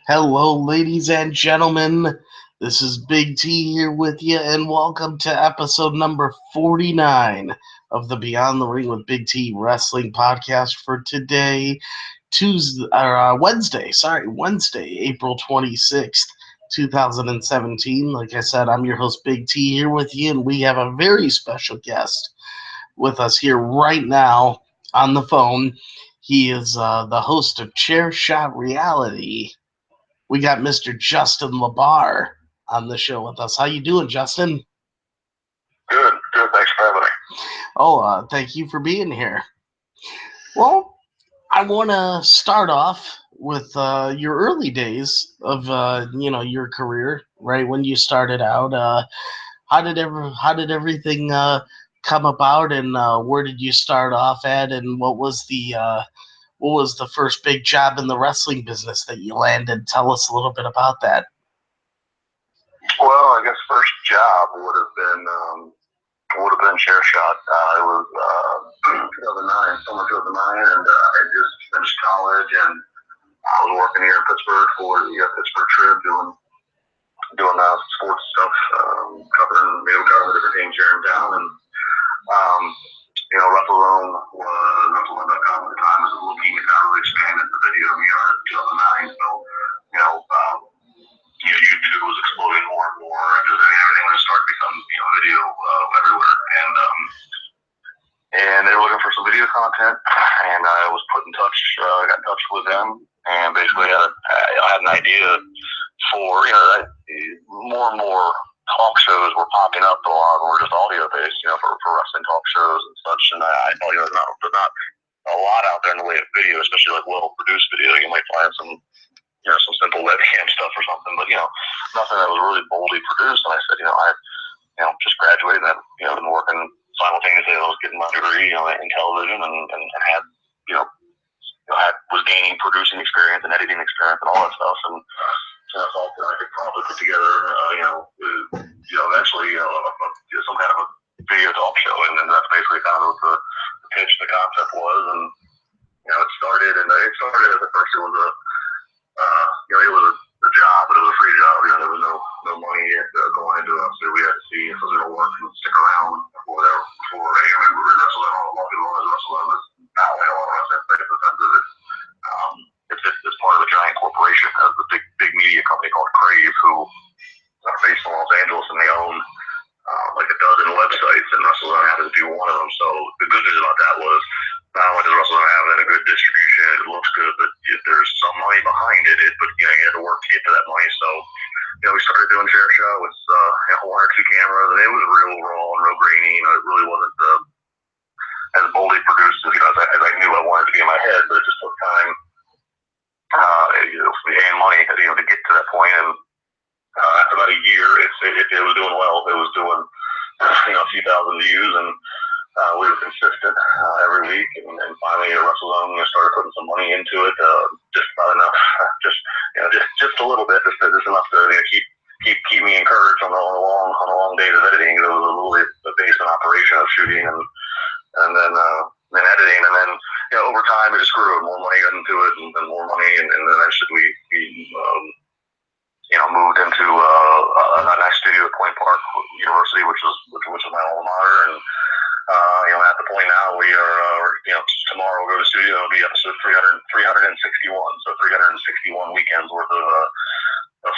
Hello, ladies and gentlemen. This is Big T here with you, and welcome to episode number 49 of the Beyond the Ring with Big T Wrestling podcast for today, Wednesday, April 26th, 2017. Like I said, I'm your host, Big T, here with you, and we have a very special guest with us here right now on the phone. He is the host of Chair Shot Reality. We got Mr. Justin LaBar on the show with us. How you doing, Justin? Good. Thanks for having me. Thank you for being here. Well, I want to start off with your early days of your career, right when you started out. How did everything come about, and where did you start off at, and what was the first big job in the wrestling business that you landed? Tell us a little bit about that. Well, I guess first job would have been Chair Shot. It was 2009, summer 2009, and I just finished college, and I was working here in Pittsburgh for the Pittsburgh Trib, doing sports stuff, covering different teams here in town, and WrestleZone.com at the time was looking to kind of expand into video here in 2009. So, YouTube was exploding more and more, and everything was starting to become video everywhere, and they were looking for some video content, and I was put in touch, got in touch with them, and basically I had an idea for more and more talk shows were popping up. A lot of them were just audio based, for wrestling talk shows and such. And I thought, there's not a lot out there in the way of video, especially like well produced video. You might find some simple webcam stuff or something, but nothing that was really boldly produced. And I said, I just graduated and been working simultaneously. I was getting my degree, in television and had was gaining producing experience and editing experience and all that stuff. And I thought that I could probably put together, eventually, some kind of a video talk show, and then that's basically kind of what the pitch, the concept was, and it started. And it started at first. It was it was a job, but it was a free job. There was no money going into it, so we had to see if it was going to work and stick around before I remember wrestling. A lot of people always wrestling. It's not like a lot of wrestling, but it's it's part of a giant corporation. Has a big media company called Crave, who are based in Los Angeles, and they own like a dozen websites, and WrestleZone happens to be one of them. So the good news about that was not only does WrestleZone have a good distribution, it looks good, but if there's some money behind it, but you had to work to get to that money. So we started doing Chair Shot with one or two cameras, and it was real raw and real grainy. It really wasn't as boldly produced as as I knew I wanted to be in my head, but it just took time. And money, to get to that point. And after about a year, it was doing well. It was doing, a few thousand views, and we were consistent every week. And finally, WrestleZone started putting some money into it, just about enough, just a little bit, just enough to keep me encouraged on the long days of editing. It was really the basement operation of shooting and then editing, and then over time it just grew. More money got into it, and more money, and eventually we moved into a nice studio at Point Park University, which was my alma mater, and at the point now we are tomorrow we'll go to the studio and it'll be episode 361, so 361 weekends worth of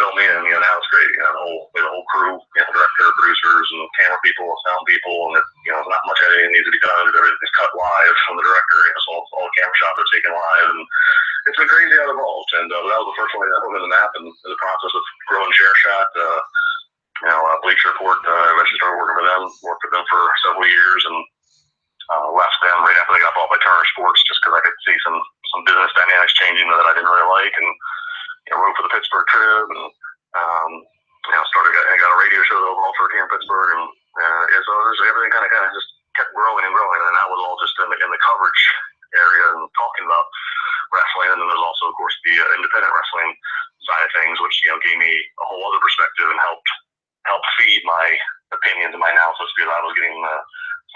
filming, and now it's great. The whole crew, director, producers, and camera people, sound people, and not much editing needs to be done. Everything's cut live from the director. So all the camera shots are taken live, and it's been crazy how it evolved. And that was the first one that put in the map, and in the process of growing Chair Shot. Bleacher Report, eventually started working for them. Worked with them for several years, and left them right after they got bought by Turner Sports, just because I could see some business dynamics changing that I didn't really like, and wrote for the Pittsburgh Trib, and I got a radio show that was offered here in Pittsburgh, and so everything kind of just kept growing and growing, and that was all just in the coverage area and talking about wrestling. And then there's also, of course, the independent wrestling side of things, which gave me a whole other perspective and helped feed my opinions and my analysis, because I was getting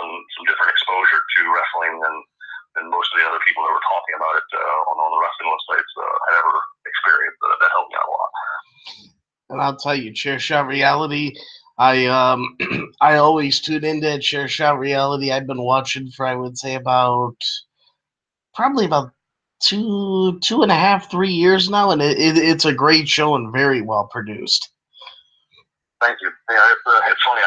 some different exposure to wrestling than most of the other people that were talking about it on the wrestling websites had ever experienced. That helped me And I'll tell you, Chair Shot Reality. I always tune into Chair Shot Reality. I've been watching for I would say probably about 2.5, 3 years now, and it's a great show and very well produced. Thank you. Yeah, it's funny.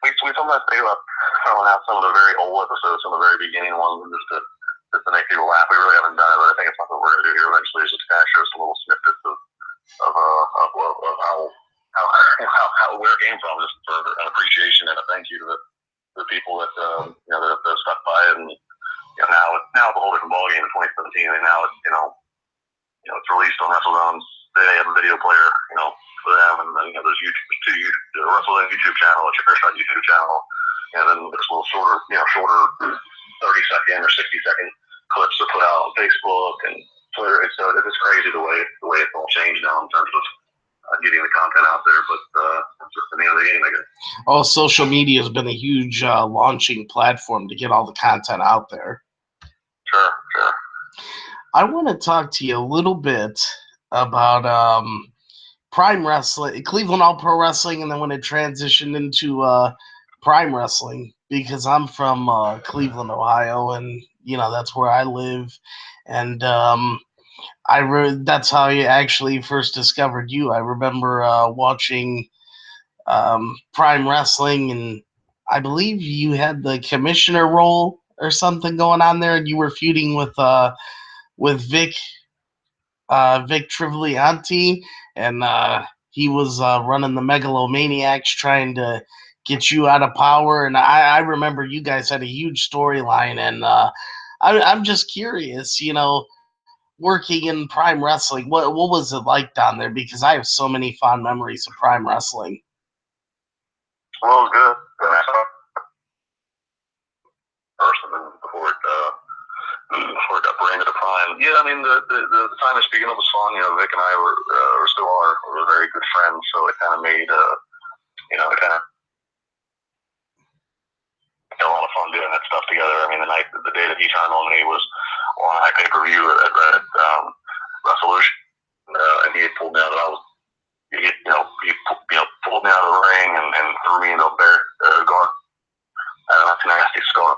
We sometimes think about throwing out some of the very old episodes, some of the very beginning ones, and just to make people laugh. We really haven't done it, but I think it's something we're going to do here eventually. Is just kind of show some little snippets of how where it came from, just for an appreciation and a thank you to the people that that stuck by it. And now it's a whole different ballgame in 2017, and now it's it's released on WrestleZones. They have a video player, for them, and then there's the WrestleZone YouTube channel, a Chair Shot YouTube channel, and then there's little shorter 30-second or 60-second clips to put out on Facebook and Twitter. It's crazy the way it's all changed now in terms of getting the content out there, but it's just the name of the game, I guess. Oh, social media has been a huge launching platform to get all the content out there. Sure. I want to talk to you a little bit about Prime Wrestling, Cleveland All Pro Wrestling, and then when it transitioned into Prime Wrestling, because I'm from Cleveland, Ohio, and that's where I live, and that's how I actually first discovered you. I remember watching Prime Wrestling, and I believe you had the commissioner role or something going on there, and you were feuding with Vic Triviglianti, and he was running the Megalomaniacs, trying to get you out of power. And I remember you guys had a huge storyline, and I'm just curious, working in Prime Wrestling, what was it like down there? Because I have so many fond memories of Prime Wrestling. Well, it was good. First, and then before it got branded a Prime. Yeah, I mean the time of speaking of was fun. Vic and I were still were very good friends, so it kind of made it kind of a lot of fun doing that stuff together. I mean, the day that he turned on me was on a pay-per-view at Resolution, and he had pulled me out. He pulled me out of the ring and threw me into a bear guard. That's a nasty scar.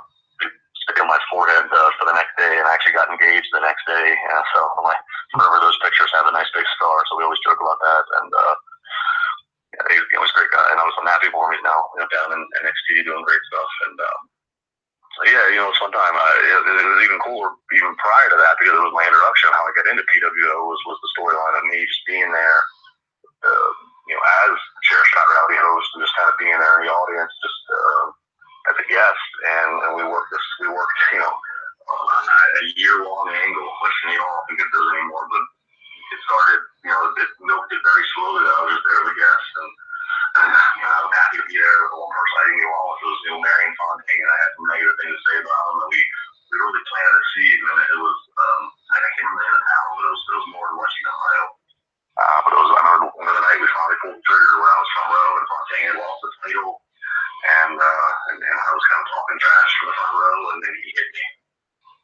Stick on my forehead for the next day, and I actually got engaged the next day. So wherever those pictures have a nice big scar, so we always joke about that. And he was a great guy, and I'm happy for him. He's now down in NXT doing great stuff. And so yeah, it was a fun time. It was even cooler even prior to that, because it was my introduction. How I got into PWO was the storyline of me just being there, as Chair Shot Rowdy host, and just kind of being there in the audience, just as a guest, and we worked a year-long angle, which I don't think it does anymore, but it started, it milked it very slowly. That I was just there as a guest, and I was happy to be there. The one person I didn't get along with was Marion Fontaine, and I had some negative things to say about him, and we really planted a seed, and it was, I can't remember the town, but it was more in Western Ohio. But I remember the night we finally pulled the trigger where I was front row, and Fontaine had lost his title, and I was kind of talking trash from the front row, and then he hit me.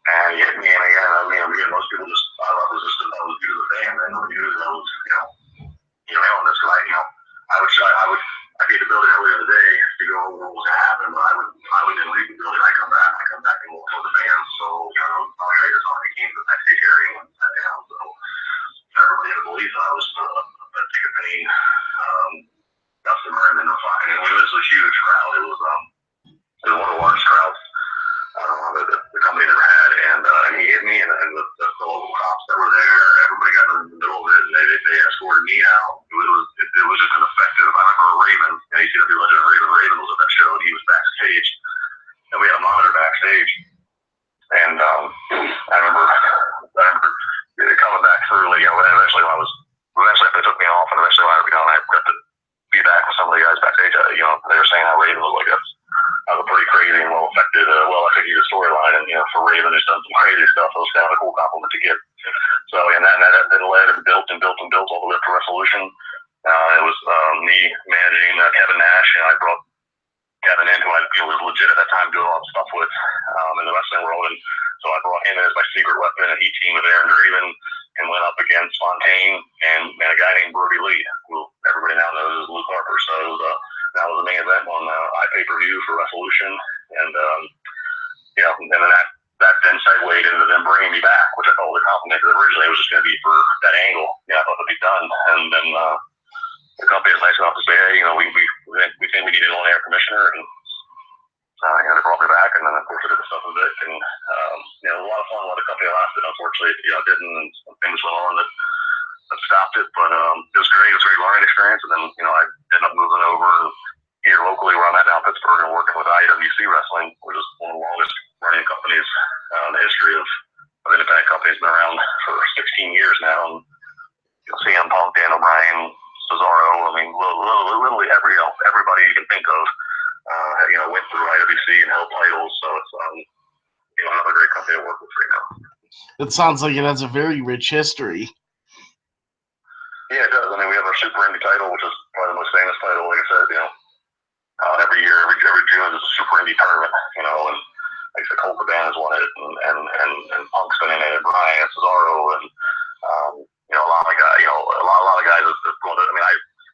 And he hit me, and again, most people just thought I was due to the fan, and nobody knew that I was, illness. I'd be at the building earlier in the day to go over what was going to happen, but I would then leave the building. I come back and walk toward the fans. So, all I just already came to the backstage area and sat down. So, everybody had a belief that I was a ticket paying customer, and then it was a huge crowd. It was one of the largest crowds the company ever had, and he hit me, and the local cops that were there, everybody got in the middle of it, and they escorted me out. It was just an effective. I remember Raven, ECW legend Raven was at that show, and he was backstage, and we had a monitor backstage, and I remember coming back through, eventually they took me off, and eventually I got to be back with some of the guys backstage. They were saying how Raven was like a pretty crazy and well-executed storyline, and for Raven, who's done some crazy stuff, it was kind of a cool compliment to get. So, and that then led and built all the way up to Resolution. It was me managing Kevin Nash, and I brought Kevin in, who I was legit at that time doing a lot of stuff with in the wrestling world, and so I brought him in as my secret weapon, and he teamed with Aaron Draven and went up against Fontaine and a guy named Brody Lee, who everybody now that was the main event on iPay-per-view for Resolution, and and then that then segued into them bringing me back, which I thought was a compliment, because originally it was just going to be for that angle. I thought it'd be done, and then the company was nice enough to say, hey, we think we need an on-air commissioner, and they brought me back, and then of course I did the stuff with it, and it was a lot of fun while the company lasted. Unfortunately, it didn't, and some things went on that stopped it, but it was great. It was a great learning experience, and then I ended up moving over here locally where I'm at now in Pittsburgh and working with IWC Wrestling, which is one of the longest running companies in the history of independent companies. Been around for 16 years now, and CM Punk, Dan O'Brien, Cesaro, literally everybody you can think of, went through IWC and held titles, so it's another great company to work with right now. It sounds like it has a very rich history. Yeah, it does. We have our Super Indy title, which is probably the most famous title. Like I said, every year, every June is a Super Indy tournament, and like I said, Colt Cabana's won it, and Punk's been in it, and Bryan and Cesaro, and a lot of guys, a lot of guys have gone to.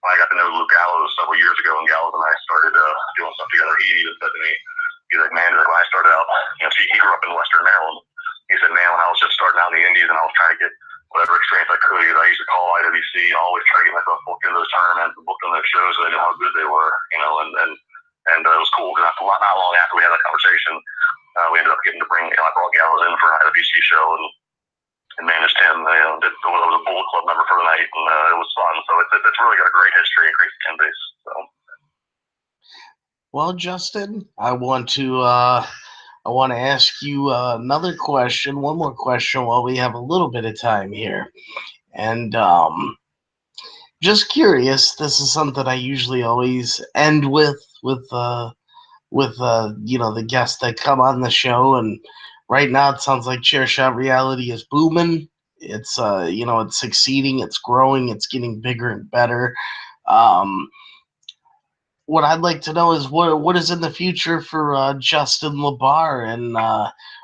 I got to know Luke Gallows several years ago, and Gallows and I started doing stuff together. He even said to me, he's like, man, when I started out, he grew up in Western Maryland. He said, man, when I was just starting out in the Indies and I was trying to get whatever experience I could, I used to call IWC and always try to get myself booked into those tournaments and booked on those shows so I knew how good they were, and it was cool because not long after we had that conversation, we ended up getting to bring, I brought Gallows in for an IWC show and managed him, I was a Bullet Club member for the night, and it was fun. So it's really got a great history and great fan base. So. Well, Justin, I want to ask you another question, one more question while we have a little bit of time here. And just curious, this is something I usually always end with the guests that come on the show. And right now it sounds like Chairshot Reality is booming. It's it's succeeding, it's growing, it's getting bigger and better. What I'd like to know is what is in the future for Justin LaBar, and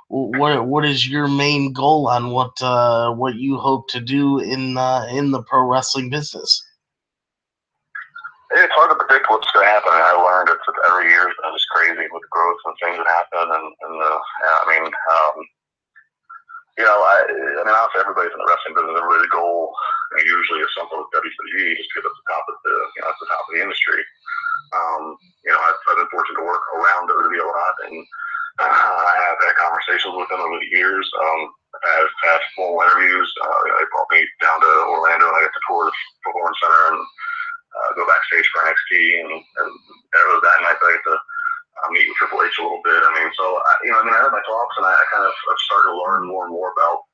what is your main goal on what you hope to do in the pro wrestling business? It's hard to predict what's going to happen. I learned it's every year is just crazy with the growth and things that happen, honestly, everybody's in the wrestling business. Everybody's goal usually is something with WCW just because it's the top of the industry. I've been fortunate to work around WWE a lot, and I have had conversations with them over the years. I've had full interviews. They brought me down to Orlando, and I got to tour the Performance Center and go backstage for NXT, and it was that night that I got to meet with Triple H a little bit. I had my talks, and I kind of started to learn more and more about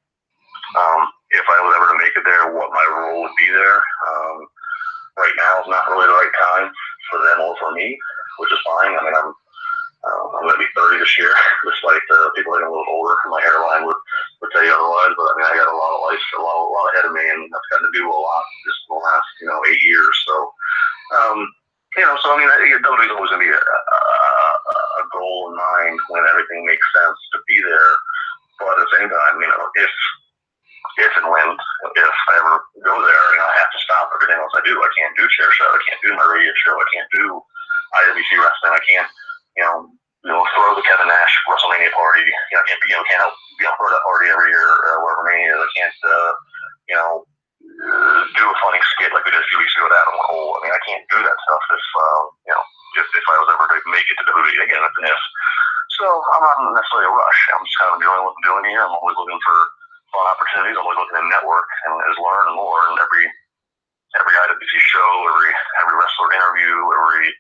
if I was ever to make it there, what my role would be there. Right now is not really the right time for them or for me, which is fine. I'm going to be 30 this year, despite people getting a little older. My hairline would tell you otherwise, but I got a lot of life, a lot ahead of me, and I've gotten to do a lot just in the last 8 years. So, WWE's always going to be a goal in mind when everything makes sense to be there. But at the same time, if and when, if I ever go there, I have to stop everything else I do. I can't do Chair Shot. I can't do my radio show. I can't do IWC Wrestling. I can't, throw the Kevin Nash WrestleMania party. I can't help, throw that party every year, wherever Mania is. I can't, do a funny skit like we did a few weeks ago with Adam Cole. I can't do that stuff if I was ever to make it to WWE again. That's an if. So I'm not necessarily a rush. I'm just kind of enjoying what I'm doing here. I'm always looking for fun opportunities. I'm always looking to network and learn more. And every IWC show, every wrestler interview, every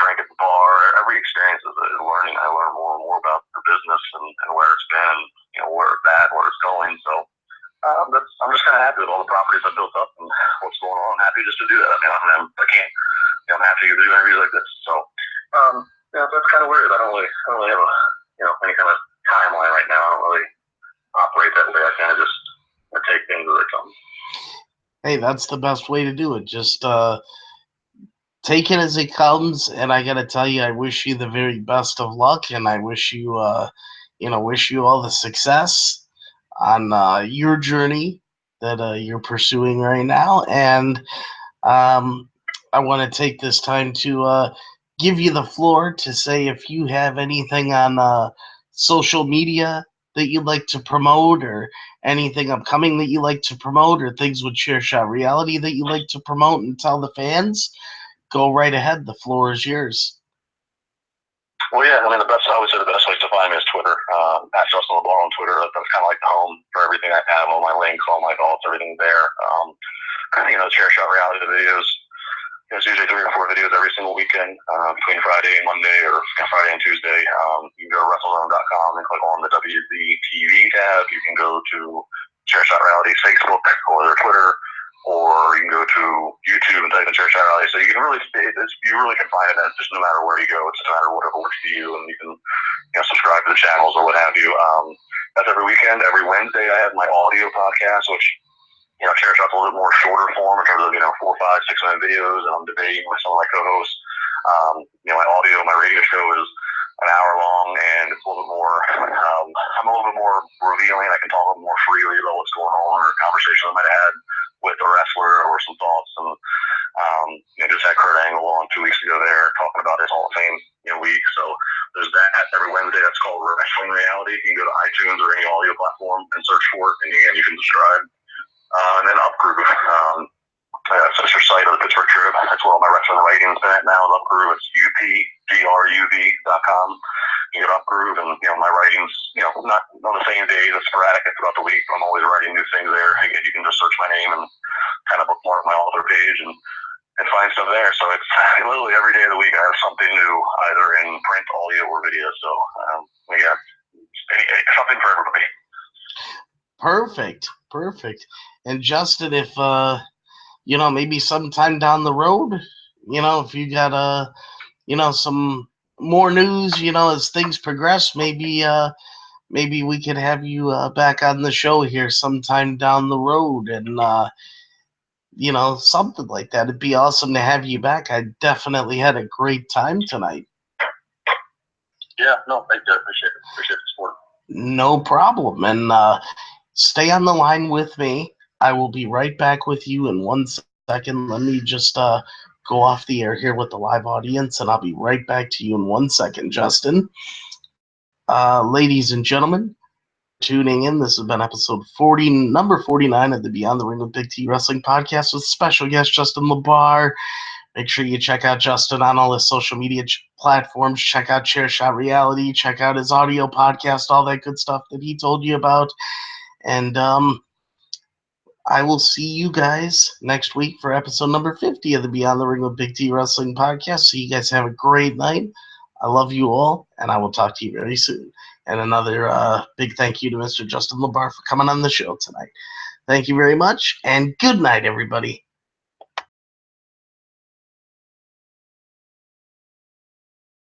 drink at the bar, every experience is learning. I learn more and more about the business and where it's been, where it's at, where it's going. So I'm just kind of happy with all the properties I've built up and what's going on. I'm happy just to do that. I'm happy to do interviews like this. So that's kind of weird. I don't really have any kind of timeline right now. I don't really operate that way. I kind of just take things as they come. Hey, that's the best way to do it. Just take it as it comes. And I gotta tell you, I wish you the very best of luck, and I wish you all the success on your journey that you're pursuing right now. And I want to take this time to give you the floor to say if you have anything on social media that you'd like to promote, or anything upcoming that you like to promote, or things with Chair Shot Reality that you like to promote and tell the fans. Go right ahead. The floor is yours. Well, yeah, I mean, I would say the best place to find me is Twitter, at Justin LaBar on Twitter. That's kind of like the home for everything I have, all my links, all my thoughts, everything there. Chair Shot Reality videos. There's usually 3 or 4 videos every single weekend, between Friday and Monday, or Friday and Tuesday. You can go to WrestleZone.com and click on the WZ TV tab. You can go to Chair Shot Reality's Facebook or their Twitter, or you can go to YouTube and type in Chair Shot Reality. So you can really can find it just no matter where you go. It's no matter whatever works for you, and you can subscribe to the channels or what have you. That's every weekend. Every Wednesday I have my audio podcast, which Chair Shot's a little bit more shorter form in terms of 4, 5, 6 minute videos, and I'm debating with some of my co-hosts. My audio, my radio show is an hour long, and it's a little bit more. I'm a little bit more revealing. I can talk a little more freely about what's going on, or a conversation I might have had with a wrestler, or some thoughts. And just had Kurt Angle on 2 weeks ago there talking about his Hall of Fame week. So there's that every Wednesday. That's called Wrestling Reality. You can go to iTunes or any audio platform and search for it, and again, you can subscribe. And then Upgroove, sister site of the Pittsburgh Trib. That's where all my wrestling writing's been at now. Is Upgroove. It's upgruv.com. You can go to Upgroove, and my writing's not on the same days. It's sporadic throughout the week, but I'm always writing new things there. Again, you can just search my name and kind of bookmark my author page and find stuff there. So it's literally every day of the week I have something new, either in print, audio, or video. So something for everybody. Perfect. And Justin, if maybe sometime down the road, if you got some more news, as things progress, maybe we could have you back on the show here sometime down the road, and something like that. It'd be awesome to have you back. I definitely had a great time tonight. Yeah, no, thank you. I appreciate it. Appreciate the support. No problem. And stay on the line with me. I will be right back with you in 1 second. Let me just go off the air here with the live audience, and I'll be right back to you in 1 second, Justin. Ladies and gentlemen, tuning in. This has been episode number 49 of the Beyond the Ring with Big T Wrestling podcast with special guest Justin LaBar. Make sure you check out Justin on all his social media platforms. Check out Chair Shot Reality. Check out his audio podcast, all that good stuff that he told you about. And I will see you guys next week for episode number 50 of the Beyond the Ring with Big T Wrestling podcast. So you guys have a great night. I love you all, and I will talk to you very soon. And another big thank you to Mr. Justin LaBar for coming on the show tonight. Thank you very much, and good night, everybody.